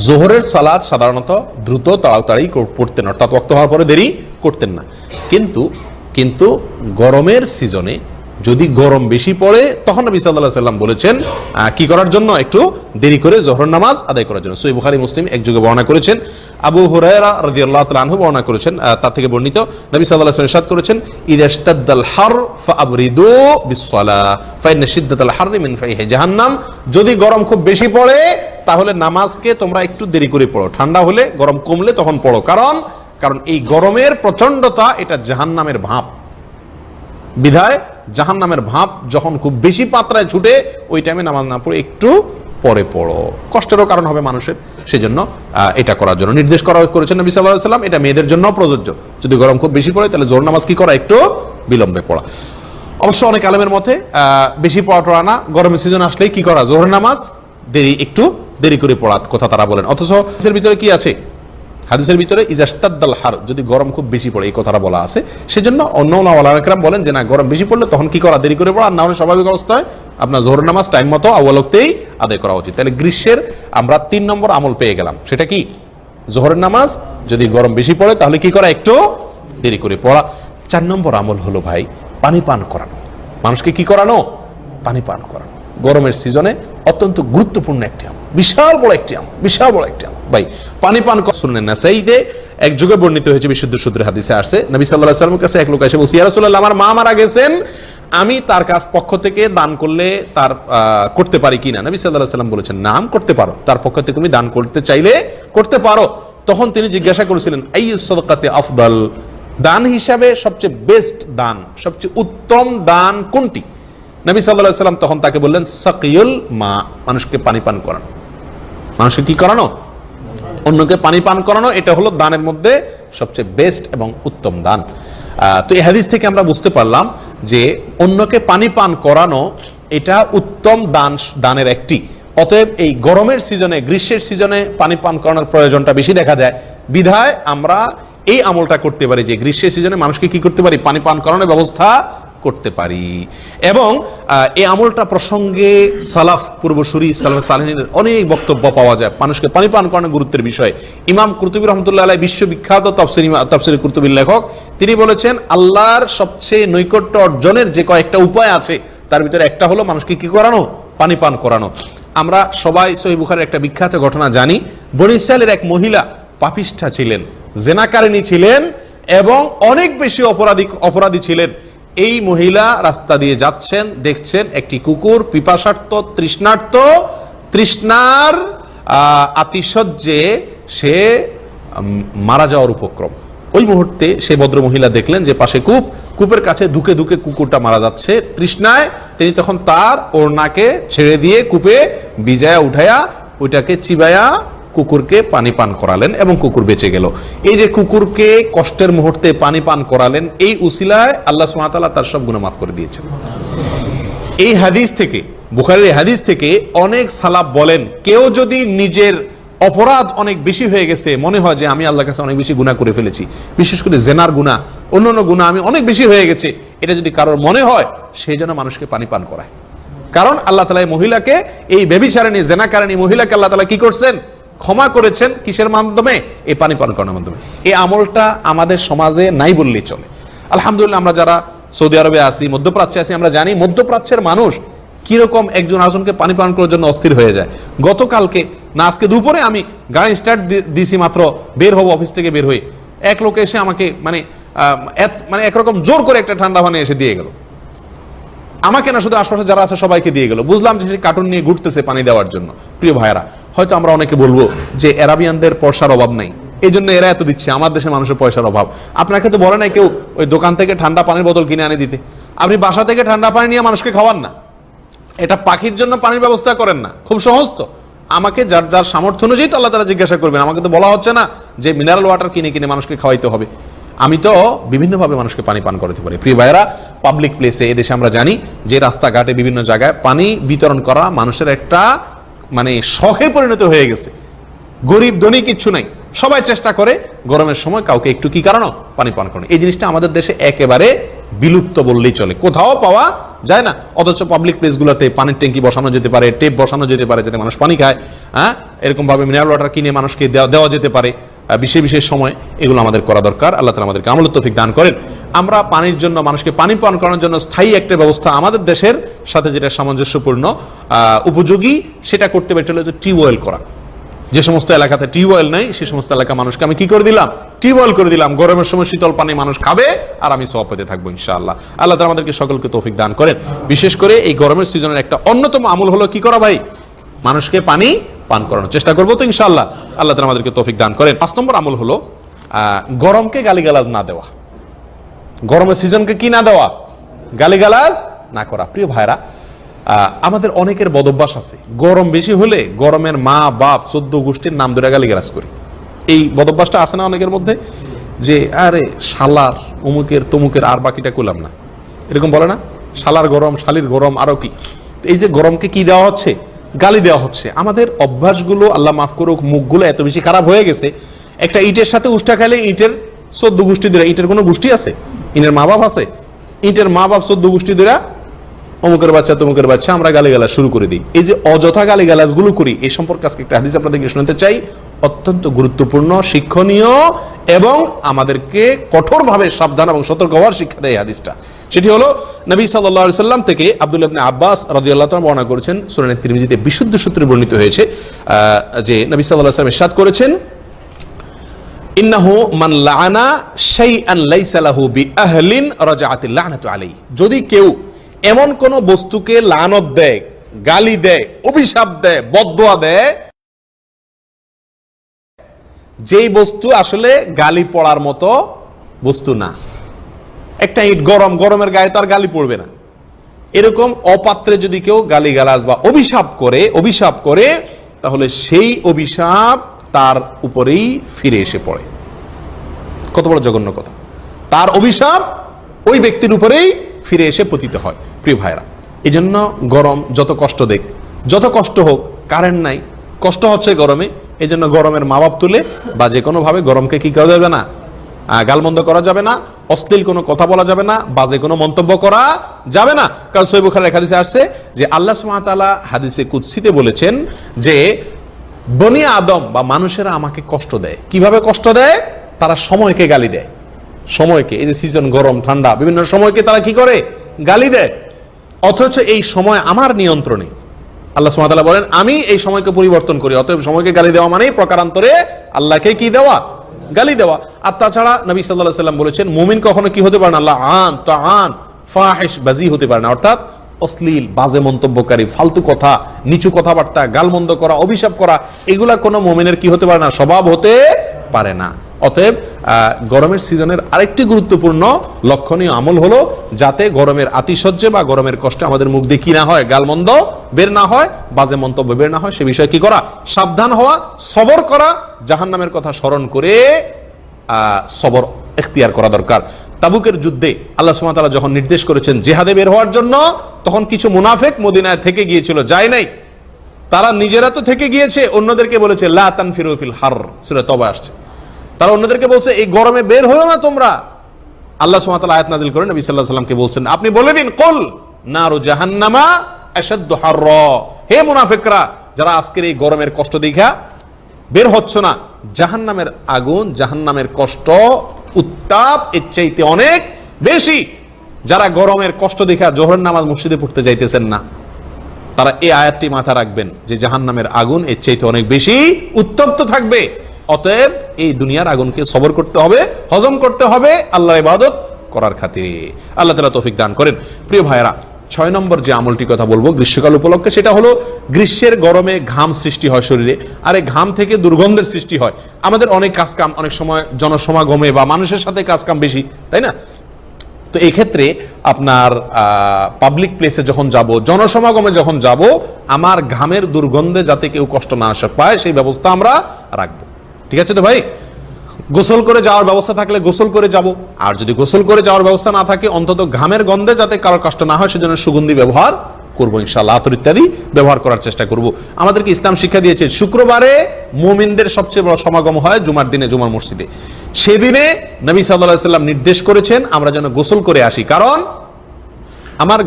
যোহরের সালাত সাধারণত দ্রুত তাড়াতাড়ি পড়তেন, অর্থাৎ ওয়াক্ত হওয়ার পরে দেরি করতেন না। কিন্তু গরমের সিজনে যদি গরম বেশি পড়ে তখন নবী সাল্লাল্লাহু আলাইহি ওয়াসাল্লাম বলেছেন কি করার জন্য? একটু দেরি করে যোহরের নামাজ আদায় করার জন্য। সহিহ বুখারী মুসলিম একযোগে বর্ণনা করেছেন। আবু হুরায়রা রাদিয়াল্লাহু তাআলা আনহু বর্ণনা করেছেন, তার থেকে বর্ণিত নবী সাল্লাল্লাহু আলাইহি ওয়াসাল্লাম ইরশাদ করেছেন ইযা ইশতাদ্দাল হার ফাআবরিদু বিস-সালাহ ফাইন্না শিদ্দাতাল হাররি মিন ফাইহি জাহান্নাম, যদি গরম খুব বেশি পড়ে তাহলে নামাজকে তোমরা একটু দেরি করে পড়ো, ঠান্ডা হলে গরম কমলে তখন পড়ো। কারণ এই গরমের প্রচন্ডতা এটা জাহান্নামের ভাব, বিধায় জাহান্নামের ভাব যখন খুব বেশি মাত্রায় ছুটে ওই টাইমে নামাজ না পড়ে একটু পরে পড়ো, কষ্টেরও কারণ হবে মানুষের। সেজন্য এটা করার জন্য নির্দেশ করেছেন নবী সাল্লাল্লাহু আলাইহি ওয়াসাল্লাম। এটা মেয়েদের জন্য প্রযোজ্য, যদি গরম খুব বেশি পড়ে তাহলে যোহর নামাজ কি করা? একটু বিলম্বে পড়া। অবশ্য অনেক আলেমের মতে বেশি পড়া না, গরমের সিজন আসলেই কি করা? যোহর নামাজ একটু দেরি করে পড়ার কথা তারা বলেন। অথচ হাদিসের ভিতরে কি আছে? হাদিসের ভিতরে ইজাস্তাদ্দাল হার, যদি গরম খুব বেশি পড়ে এই কথাটা বলা আছে। সেজন্য অন্য ওলামা কেরাম বলেন যে না, গরম বেশি পড়লে তখন কি করা? দেরি করে পড়া, আর না হলে স্বাভাবিক অবস্থায় আপনার জোহরের নামাজ টাইম মতো আউয়াল ওয়াক্তেই আদায় করা উচিত। তাহলে গ্রীষ্মের আমরা 3 নম্বর আমল পেয়ে গেলাম, সেটা কি? জোহরের নামাজ যদি গরম বেশি পড়ে তাহলে কি করা? একটু দেরি করে পড়া। 4 নম্বর আমল হলো ভাই পানি পান করানো। মানুষকে কি করানো? পানি পান করানো। গরমের সিজনে অত্যন্ত গুরুত্বপূর্ণ একটি আমল, বিশাল বড় একটি আমল, বিশাল বড় একটি আমল ভাই। পানি পান শুনলেন না, সেইতে এক যুগে বর্ণিত হয়েছে, বিশুদ্ধ সূত্রে হাদিসে আসছে, নবী সাল্লাল্লাহু আলাইহি ওয়াসাল্লামের কাছে এক লোক এসে বলছে, ইয়া রাসূলুল্লাহ, আমার মা মারা গেছেন, আমি তার কাছ পক্ষ থেকে দান করলে তার করতে পারি কিনা? নবী সাল্লাল্লাহু আলাইহি ওয়াসাল্লাম বলেছেন, নাম করতে পারো, তার পক্ষ থেকে তুমি দান করতে চাইলে করতে পারো। তখন তিনি জিজ্ঞাসা করেছিলেন, আইয়ুস সাদাকাতি আফদাল, দান হিসাবে সবচেয়ে বেস্ট দান, সবচেয়ে উত্তম দান কোনটি? নবী সাল্লাল্লাহু আলাইহি ওয়াসাল্লাম তখন তাকে বললেন, সাকিয়ুল মা, মানুষকে পানি পান করানো। মানুষকে কি করানো? অন্যকে পানি পান করানো। এটা হলো দানের মধ্যে সবচেয়ে বেস্ট এবং উত্তম দান। তো এই হাদিস থেকে আমরা বুঝতে পারলাম যে অন্যকে পানি পান করানো এটা উত্তম দানের একটি। অতএব এই গরমের সিজনে, গ্রীষ্মের সিজনে পানি পান করানোর প্রয়োজনটা বেশি দেখা যায়, বিধায় আমরা এই আমলটা করতে পারি যে গ্রীষ্মের সিজনে মানুষকে কি করতে পারি? পানি পান করানোর ব্যবস্থা করতে পারি। এবং এই আমলটা প্রসঙ্গে সালাফ, পূর্বসূরি সালাফ সালেহিনের অনেক বক্তব্য পাওয়া যায় মানুষকে পানি পান করানোর গুরুত্বের বিষয়ে। ইমাম কুরতুবী রহমতুল্লাহ আলাইহি, বিশ্ববিখ্যাত তাফসীর কুরতুবীর লেখক, তিনি বলেছেন আল্লাহর সবচেয়ে নৈকট্য অর্জনের যে কয়েকটা উপায় আছে তার ভিতরে একটা হলো মানুষকে কি করানো? পানি পান করানো। আমরা সবাই সহিহ বুখারীর একটা বিখ্যাত ঘটনা জানি। বনী ইসরাইলের এক মহিলা পাপিষ্ঠা ছিলেন, জেনাকারিনী ছিলেন এবং অনেক বেশি অপরাধী ছিলেন। এই মহিলা রাস্তা দিয়ে যাচ্ছেন, দেখছেন একটি কুকুর পিপাসার্ত, তৃষ্ণার আতিশয্যে সে মারা যাওয়ার উপক্রম। ওই মুহূর্তে সে ভদ্র মহিলা দেখলেন যে পাশে কূপের কাছে ধুকে ধুকে কুকুরটা মারা যাচ্ছে তৃষ্ণায়। তিনি তখন তার ওড়নাকে ছেড়ে দিয়ে কূপে ভিজায়া উঠায়া ওইটাকে চিবায়া কুকুরকে পানি পান করালেন এবং কুকুর বেঁচে গেল। এই যে কুকুরকে কষ্টের মুহূর্তে পানি পান করালেন, এই উসিলায় আল্লাহ সুবহানাহু ওয়া তাআলা তার সব গুনাহ মাফ করে দিয়েছেন। এই হাদিস থেকে, বুখারীর হাদিস থেকে অনেক সালাফ বলেন, কেউ যদি নিজের অপরাধ অনেক বেশি হয়ে গেছে, মনে হয় যে আমি আল্লাহর কাছে অনেক বেশি গুনাহ করে ফেলেছি, বিশেষ করে জেনার গুনাহ, অন্যান্য গুনাহ আমি অনেক বেশি হয়ে গেছে, এটা যদি কারোর মনে হয়, সেই জন্য মানুষকে পানি পান করায়। কারণ আল্লাহ তাআলা এই মহিলাকে, এই ব্যভিচারিণী জেনাকারিণী মহিলাকে আল্লাহ তাআলা কি করছেন? ক্ষমা করেছেন। কিসের মাধ্যমে? এই পানি পান করানোর মাধ্যমে। এই আমলটা আমাদের সমাজে নাই বললেই চলে। আলহামদুলিল্লাহ, আমরা যারা সৌদি আরবে আছি, মধ্যপ্রাচ্যে আছি, আমরা জানি মধ্যপ্রাচ্যের মানুষ কিরকম একজন আরেকজনকে পানি পান করার জন্য অস্থির হয়ে যায়। গতকালকে না আজকে দুপুরে আমি গাড়ি স্টার্ট দিছি, মাত্র বের হবো অফিস থেকে, বের হয়ে এক লোক এসে আমাকে মানে একরকম জোর করে একটা ঠান্ডা পানি এসে দিয়ে গেল। আমাকে না, শুধু আশপাশে যারা আছে সবাইকে দিয়ে গেল। বুঝলাম যে সে কার্টুন নিয়ে ঘুরতেছে পানি দেওয়ার জন্য। প্রিয় ভাইয়েরা, হয়তো আমরা অনেকে বলবো যে আরাবিয়ানদের পয়সার অভাব নাই, এই জন্য এরা এত দিচ্ছে, আমার দেশের মানুষের পয়সার অভাব। আপনাকে তো বলে নাই কেউ ওই দোকান থেকে ঠান্ডা পানির বোতল কিনে আনে দিতে। আপনি বাসা থেকে ঠান্ডা পানি নিয়ে মানুষকে খাওয়ান না, এটা পাখির জন্য পানির ব্যবস্থা করেন না। খুব সহজ তো, আমাকে যার যার সামর্থ্য অনুযায়ী তো আল্লাহ তাআলা জিজ্ঞাসা করবেন। আমাকে তো বলা হচ্ছে না যে মিনারেল ওয়াটার কিনে কিনে মানুষকে খাওয়াইতে হবে। আমি তো বিভিন্নভাবে মানুষকে পানি পান করাতে পারি। প্রিয় ভাইয়েরা, পাবলিক প্লেসে এদেশে আমরা জানি যে রাস্তাঘাটে বিভিন্ন জায়গায় পানি বিতরণ করা মানুষের একটা মানে শখে পরিণত হয়ে গেছে। গরিব ধনী কিচ্ছু নাই, সবাই চেষ্টা করে গরমের সময় কাউকে একটু কি কারণ পানি পান করানো। এই জিনিসটা আমাদের দেশে একেবারে বিলুপ্ত বললেই চলে, কোথাও পাওয়া যায় না। অথচ পাবলিক প্লেসগুলোতে পানির ট্যাঙ্কি বসানো যেতে পারে, টেপ বসানো যেতে পারে যাতে মানুষ পানি খায়। এরকম ভাবে মিনারেল ওয়াটার কিনে মানুষকে দেওয়া যেতে পারে বিশেষ বিশেষ সময়। এগুলো আমাদের করা দরকার। আল্লাহ তাআলা আমাদেরকে আমলের তৌফিক দান করেন। আমরা পানির জন্য, মানুষকে পানি পান করানোর জন্য স্থায়ী একটা ব্যবস্থা আমাদের দেশের সাথে যেটা সামঞ্জস্যপূর্ণ উপযোগী সেটা করতে পারি, এটা হচ্ছে টিউবওয়েল করা। যে সমস্ত এলাকাতে টিউবওয়েল নাই সে সমস্ত এলাকা মানুষকে আমি কি করে দিলাম? টিউবওয়েল করে দিলাম। গরমের সময় শীতল পানি মানুষ খাবে আর আমি সওয়াব পেতে থাকবো ইনশাআল্লাহ। আল্লাহ তাআলা আমাদেরকে সকলকে তৌফিক দান করেন। বিশেষ করে এই গরমের সিজনের একটা অন্যতম আমল হলো কি করা ভাই? মানুষকে পানি পান করানোর চেষ্টা করবো তো ইনশাআল্লাহ। আল্লাহ তাআলা আমাদেরকে তৌফিক দান করেন। 5 নম্বর আমল হলো গরমকে গালিগালাজ না দেওয়া। গরমের সিজনকে কি না দেওয়া? গালিগালাজ না করা। প্রিয় ভাইরা, আমাদের অনেকের বদভ্যাস আছে, গরম বেশি হলে গরমের মা বাপ 14 গোষ্ঠীর নাম ধরে গালিগালাজ করি। এই বদভ্যাসটা আছে না অনেকের মধ্যে, যে আরে শালার অমুকের তমুকের, আর বাকিটা কইলাম না, এরকম বলে না? শালার গরম, শালির গরম, আরো কি। এই যে গরমকে কি দেওয়া হচ্ছে? গালি দেওয়া হচ্ছে। আমাদের অভ্যাসগুলো আল্লাহ মাফ করুক, মুখগুলো এত বেশি খারাপ হয়ে গেছে। একটা ইটের সাথে উষ্টা খাইলে ইটের 14 গোষ্ঠী ধরে, ইটের কোনো গোষ্ঠী আছে? ইটের মা বাপ আছে? ইটের মা বাপ 14 গোষ্ঠী ধরে অমুকের বাচ্চা তমুকের বাচ্চা, আমরা গালিগালাজ শুরু করে দিই। এই যে অযথা গালিগালাজ গুলো করি, এই সম্পর্কে আজকে একটা হাদিস আপনাদেরকে শোনাতে চাই, অত্যন্ত গুরুত্বপূর্ণ, শিক্ষণীয় এবং আমাদেরকে কঠোরভাবে সাবধান এবং সতর্ক হওয়ার শিক্ষা দেয় এই হাদিসটা। সেটি হলো নবী সাল্লাল্লাহু আলাইহি সাল্লাম থেকে আব্দুল্লাহ ইবনে আব্বাস রাদিয়াল্লাহু তাআলা বর্ণনা করেছেন, সুনানে তিরমিজিতে বিশুদ্ধ সূত্রে বর্ণিত হয়েছে যে নবী সাল্লাল্লাহু আলাইহি সাল্লাম ইরশাদ করেছেন, ইন্নাহু মান লাআনা শাইআন লাইসা লাহু বিআহলিন রাজাআতিল লা'নাতু আলাইহি। যদি কেউ এমন কোন বস্তুকে লানত দেয়, গালি দেয়, অভিশাপ দেয়, বদদোয়া দেয়, যেই বস্তু আসলে গালি পড়ার মতো বস্তু না, একটা ইট গরমের গায়ে তো আর গালি পড়বে না, এরকম অপাত্রে যদি কেউ গালিগালাজ বা অভিশাপ করে তাহলে সেই অভিশাপ তার উপরেই ফিরে এসে পড়ে। কত বড় জঘন্য কথা! তার অভিশাপ ওই ব্যক্তির উপরেই ফিরে এসে পতিত হয়। প্রিয় ভাইরা, এই জন্য গরম যত কষ্ট দেখ, যত কষ্ট হোক, কারেন্ট নাই, কষ্ট হচ্ছে গরমে, এই জন্য গরমের মা বাপ তুলে বা যে কোনো ভাবে গরমকে কি করা যাবে না, গালমন্দ করা যাবে না, অশ্লীল কোনো কথা বলা যাবে না, বাজে কোনো মন্তব্য করা যাবে না। কারণ সহিহ বুখারীর হাদিসে আসছে যে আল্লাহ সুবহানাহু ওয়া তাআলা হাদিসে কুদসিতে বলেছেন যে বনি আদম বা মানুষেরা আমাকে কষ্ট দেয়। কিভাবে কষ্ট দেয়? তারা সময়কে গালি দেয়। সময়কে, এই যে সিজন গরম ঠান্ডা বিভিন্ন সময়কে তারা কি করে? গালি দেয়। অথচ এই সময় আমার নিয়ন্ত্রণে। আল্লাহ সুবহানাহু ওয়া তাআলা বলেন আমি এই সময়কে পরিবর্তন করি। অতএব সময়কে গালি দেওয়া মানেই প্রকারান্তরে আল্লাহকে কি দেওয়া? গালি দেওয়া। আর তাছাড়া নবী সাল্লাল্লাহু আলাইহি সাল্লাম বলেছেন মুমিন কখনো কি হতে পারে না? লাআন, তাআন, ফাহিশ, বাজি হতে পারে না। অর্থাৎ অশ্লীল, বাজে মন্তব্যকারী, ফালতু কথা, নিচু কথাবার্তা, গালমন্দ করা, অভিশাপ করা, এগুলা কোনো মুমিনের কি হতে পারে না? স্বভাব হতে পারে না। অতএব গরমের সিজনের আরেকটি গুরুত্বপূর্ণ লক্ষণীয় আমল হলো যাতে গরমের আতিশয্যে বা গরমের কষ্টে আমাদের মুখ দিয়ে কি না হয়? গালমন্দ বের না হয়, বাজে মন্তব্য বের না হয়, সে বিষয়ে কি করা? সাবধান হওয়া, সবর করা, জাহান্নামের কথা স্মরণ করে সবর ইখতিয়ার করা দরকার। তাবুকের যুদ্ধে আল্লাহ সুবহানাহু ওয়া তাআলা যখন নির্দেশ করেছেন জিহাদে বের হওয়ার জন্য, তখন কিছু মুনাফিক মদিনায় থেকে গিয়েছিল, যায় নাই। তারা নিজেরা তো থেকে গিয়েছে, অন্যদেরকে বলেছে লা তানফিরু ফিল হার, সূরা তওবা আসছে। তারা অন্যদেরকে বলছে এই গরমে বের হয়ো না তোমরা। আল্লাহ সুবহানাহু ওয়া তাআলা আয়াত নাযিল করেন নবী সাল্লাল্লাহু আলাইহি ওয়াসাল্লামকে বলছেন আপনি বলে দিন, কুল নারু জাহান্নামা আশাদ্দু হাররা, হে মুনাফিকরা যারা আজকের এই গরমের কষ্ট দেখা বের হচ্ছ না, জাহান্নামের আগুন, জাহান্নামের কষ্ট, উত্তাপ এর চাইতে অনেক বেশি। যারা গরমের কষ্ট দেখা জোহরের নামাজ মসজিদে পড়তে যাইতেছেন না, তারা এই আয়াতটি মাথা রাখবেন যে জাহান্নামের আগুন এর চাইতে অনেক বেশি উত্তপ্ত থাকবে। অতএব এই দুনিয়ার আগুনকে সবর করতে হবে, হজম করতে হবে আল্লাহর ইবাদত করার খাতিরে। আল্লাহ তাআলা তৌফিক দান করেন। প্রিয় ভাইরা, 6 নম্বর যে আমলটি কথা বলবো গ্রীষ্মকাল উপলক্ষে, সেটা হলো গ্রীষ্মের গরমে ঘাম সৃষ্টি হয় শরীরে, আর এই ঘাম থেকে দুর্গন্ধের সৃষ্টি হয়। আমাদের অনেক কাজকাম, অনেক সময় জনসমাগমে বা মানুষের সাথে কাজকাম বেশি, তাই না? তো এই ক্ষেত্রে আপনার পাবলিক প্লেসে যখন যাব, জনসমাগমে যখন যাব, আমার ঘামের দুর্গন্ধে যাতে কেউ কষ্ট না আসে পায় সেই ব্যবস্থা আমরা রাখবো। ঠিক আছে তো ভাই? গোসল করে যাওয়ার ব্যবস্থা থাকলে গোসল করে যাব, আর যদি গোসল করে যাওয়ার ব্যবস্থা না থাকে অন্তত ঘামের গন্ধে যাতে কারো কষ্ট না হয় সেজন্য সুগন্ধি ব্যবহার করবো ইনশাআল্লাহ, আতর ইত্যাদি ব্যবহার করার চেষ্টা করব। আমাদেরকে ইসলাম শিক্ষা দিয়েছে শুক্রবারে মুমিনদের সবচেয়ে বড় সমাগম হয় জুমার দিনে, জুমার মসজিদে। সেদিনে নবী সাল্লাল্লাহু আলাইহি ওয়াসাল্লাম নির্দেশ করেছেন আমরা যেন গোসল করে আসি, কারণ আমার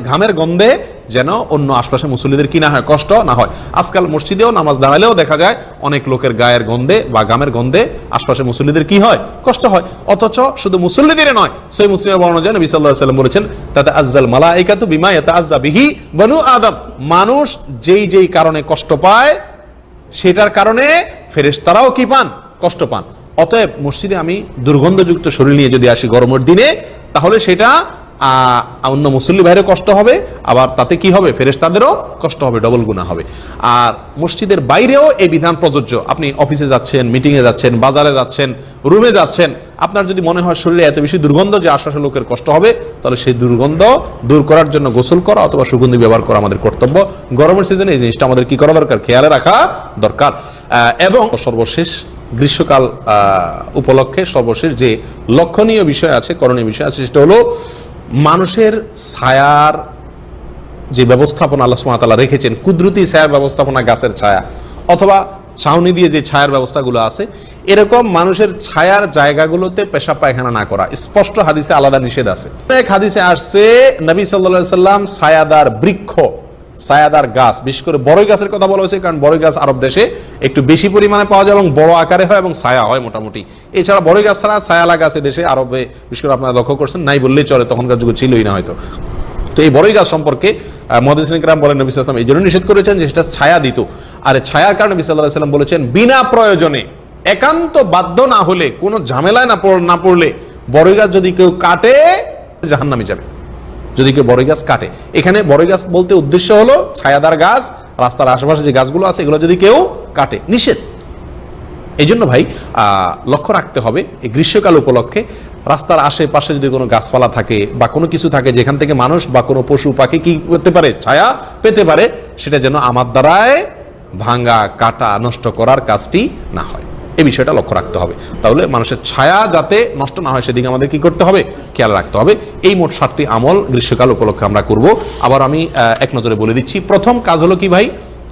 ঘামের গন্ধে যেন অন্য আশপাশে মুসল্লিদের কি না হয়? কষ্ট না হয়। আজকাল মসজিদেও নামাজ দাঁড়ালেও দেখা যায় অনেক লোকের গায়ের গন্ধে বা ঘামের গন্ধে আশপাশে মুসল্লিদের কি হয়? কষ্ট হয়। অথচ শুধু মুসল্লিদের নয়, সহিহ মুসলিমের বর্ণনা যায় নবী সাল্লাল্লাহু আলাইহি ওয়াসাল্লাম বলেছেন তাতাআজ্জাল মালাইকাতু বিমা ইয়াতাআজ্জা বিহি বনু আদম, মানুষ যেই কারণে কষ্ট পায় সেটার কারণে ফেরেশতারাও কি পান? কষ্ট পান। অতএব মসজিদে আমি দুর্গন্ধযুক্ত শরীর নিয়ে যদি আসি গরমের দিনে, তাহলে সেটা অন্য মুসল্লি ভাইয়েরও কষ্ট হবে, আবার তাতে কি হবে? ফেরেশতাদেরও কষ্ট হবে, ডবল গুনাহ হবে। আর মসজিদের বাইরেও এই বিধান প্রযোজ্য। আপনি অফিসে যাচ্ছেন, মিটিংয়ে যাচ্ছেন, বাজারে যাচ্ছেন, রুমে যাচ্ছেন, আপনার যদি মনে হয় শরীরে এত বেশি দুর্গন্ধ যে আশপাশের লোকের কষ্ট হবে, তাহলে সেই দুর্গন্ধ দূর করার জন্য গোসল করা অথবা সুগন্ধি ব্যবহার করা আমাদের কর্তব্য। গরমের সিজনে এই জিনিসটা আমাদের কি করা দরকার? খেয়ালে রাখা দরকার। এবং সর্বশেষ গ্রীষ্মকাল উপলক্ষে সর্বশেষ যে লক্ষণীয় বিষয় আছে, করণীয় বিষয় আছে, সেটা হলো মানুষের ছায়ার যে ব্যবস্থাপনা আল্লাহ সুবহানাহু ওয়া তাআলা রেখেছেন, কুদরতি ছায়ার ব্যবস্থাপনা, গাছের ছায়া অথবা ছাউনি দিয়ে যে ছায়ার ব্যবস্থাগুলো আছে, এরকম মানুষের ছায়ার জায়গাগুলোতে পেশাব পায়খানা না করা স্পষ্ট হাদিসে আলাদা নিষেধ আছে। এক হাদিসে আসছে নবী সাল্লাল্লাহু আলাইহি সাল্লাম ছায়াদার বৃক্ষ, ছায়াদার গাছ, বিশেষ করে বড়ই গাছের কথা বলা হয়েছে, কারণ বড়ই গাছ আরব দেশে একটু বেশি পরিমাণে পাওয়া যায় এবং বড় আকারে হয় এবং ছায়া হয় মোটামুটি। এছাড়া বড়ই গাছ ছাড়া ছায়ালা গাছে দেশে আরবে বিশেষ করে আপনারা লক্ষ্য করছেন নাই বললেই চলে, তখনকার যুগে ছিলই না হয়তো। তো এই বড়ই গাছ সম্পর্কে মুহাদ্দিসিন কিরাম বলেন নবী সাল্লাল্লাহু আলাইহি ওয়াসাল্লাম এই জন্য নিষেধ করেছেন যে সেটা ছায়া দিত। আর ছায়ার কারণে নবী সাল্লাল্লাহু আলাইহি ওয়াসাল্লাম বলেছেন বিনা প্রয়োজনে একান্ত বাধ্য না হলে, কোনো ঝামেলায় না পড়লে বড়ই গাছ যদি কেউ কাটে জাহান্নামে যাবে, যদি কেউ বড়ই গাছ কাটে। এখানে বড়ই গাছ বলতে উদ্দেশ্য হলো ছায়াদার গাছ, রাস্তার আশেপাশে যে গাছগুলো আছে এগুলো যদি কেউ কাটে নিষেধ। এই জন্য ভাই লক্ষ্য রাখতে হবে এই গ্রীষ্মকাল উপলক্ষে রাস্তার আশেপাশে যদি কোনো গাছপালা থাকে বা কোনো কিছু থাকে যেখান থেকে মানুষ বা কোনো পশু পাখি কি করতে পারে, ছায়া পেতে পারে, সেটা যেন আমার দ্বারায় ভাঙা কাটা নষ্ট করার কাজটি না হয়, এই বিষয়টা লক্ষ্য রাখতে হবে। তাহলে মানুষের ছায়া যাতে নষ্ট না হয় সেদিকে আমাদের কি করতে হবে, খেয়াল রাখতে হবে। এই মোট 7টি আমল গ্রীষ্মকাল উপলক্ষে আমরা করব। আবার আমি এক নজরে বলে দিচ্ছি। প্রথম কাজ হলো কি ভাই,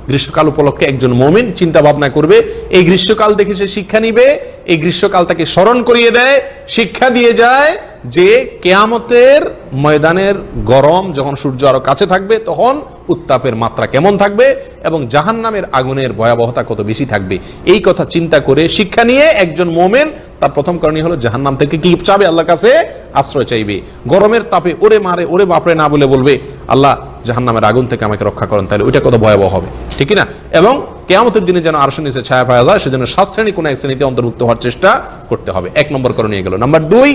গ্রীষ্মকাল উপলক্ষে একজন মুমিন চিন্তা ভাবনা করবে, এই গ্রীষ্মকাল দেখে সে শিক্ষা নিবে, এই গ্রীষ্মকাল তাকে স্মরণ করিয়ে দেয়, শিক্ষা দিয়ে যায় যে কিয়ামতের ময়দানের গরম যখন সূর্য আরো কাছে থাকবে তখন উত্তাপের মাত্রা কেমন থাকবে এবং জাহান্নামের আগুনের ভয়াবহতা কত বেশি থাকবে। এই কথা চিন্তা করে শিক্ষা নিয়ে একজন মুমিন তার প্রথম করণীয় হলো জাহান্নাম থেকে কি চাবে, আল্লাহর কাছে আশ্রয় চাইবে। গরমের তাপে ওরে মারে ওরে বাপরে না বলে বলবে আল্লাহ জাহান্নামের আগুন থেকে আমাকে রক্ষা করেন, তাহলে ওইটা কত ভয়াবহ হবে, ঠিক না? এবং কিয়ামতের দিনে যেন আরশের নিচে ছায়া পাওয়া যায় সেজন্য 7 শ্রেণী কোন এক শ্রেণীতে অন্তর্ভুক্ত হওয়ার চেষ্টা করতে হবে। 1 নম্বর করণীয় গেল। নাম্বার 2,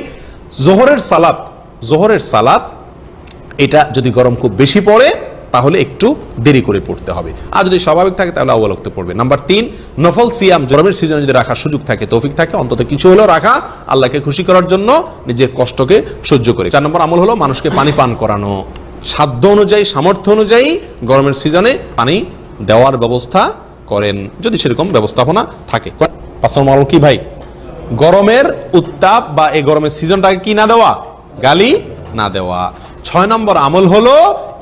জোহরের সালাত এটা যদি গরম খুব বেশি পড়ে তাহলে একটু দেরি করে পড়তে হবে, আর যদি স্বাভাবিক থাকে তাহলে আউয়াল ওয়াক্তে পড়বে। নাম্বার 3, নফল সিয়াম গরমের সিজনে যদি রাখার সুযোগ থাকে, তৌফিক থাকে, অন্তত কিছু হলেও রাখা আল্লাহকে খুশি করার জন্য নিজের কষ্টকে সহ্য করে। 4 নম্বর আমল হলো মানুষকে পানি পান করানো, সাধ্য অনুযায়ী সামর্থ্য অনুযায়ী গরমের সিজনে পানি দেওয়ার ব্যবস্থা করেন যদি সেরকম ব্যবস্থাপনা থাকে। 5 নম্বর আমল কি ভাই, গরমের উত্তাপ বা এই গরমের সিজনটাকে কি না দেওয়া, গালি না দেওয়া। 6 নম্বর আমল হলো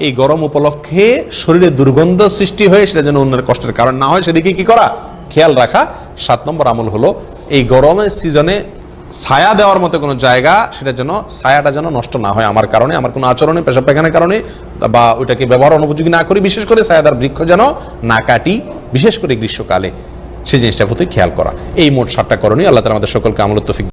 এই গরম উপলক্ষে শরীরে দুর্গন্ধ সৃষ্টি হয়ে সেটা যেন অন্যের কষ্টের কারণ না হয় সেদিকে কি করা, খেয়াল রাখা। 7 নম্বর আমল হলো এই গরমের সিজনে ছায়া দেওয়ার মতো কোনো জায়গা সেটা যেন ছায়াটা যেন নষ্ট না হয় আমার কারণে, আমার কোনো আচরণে, পেশাব পায়খানার কারণে, বা ওইটাকে ব্যবহার অনুপযোগী না করি। বিশেষ করে ছায়াদার বৃক্ষ যেন না কাটি, বিশেষ করে গ্রীষ্মকালে সেই জিনিসটার প্রতি খেয়াল করা। এই মোট 7টা করণীয়। আল্লাহ তাআলা আমাদের সকলকে আমল তৌফিক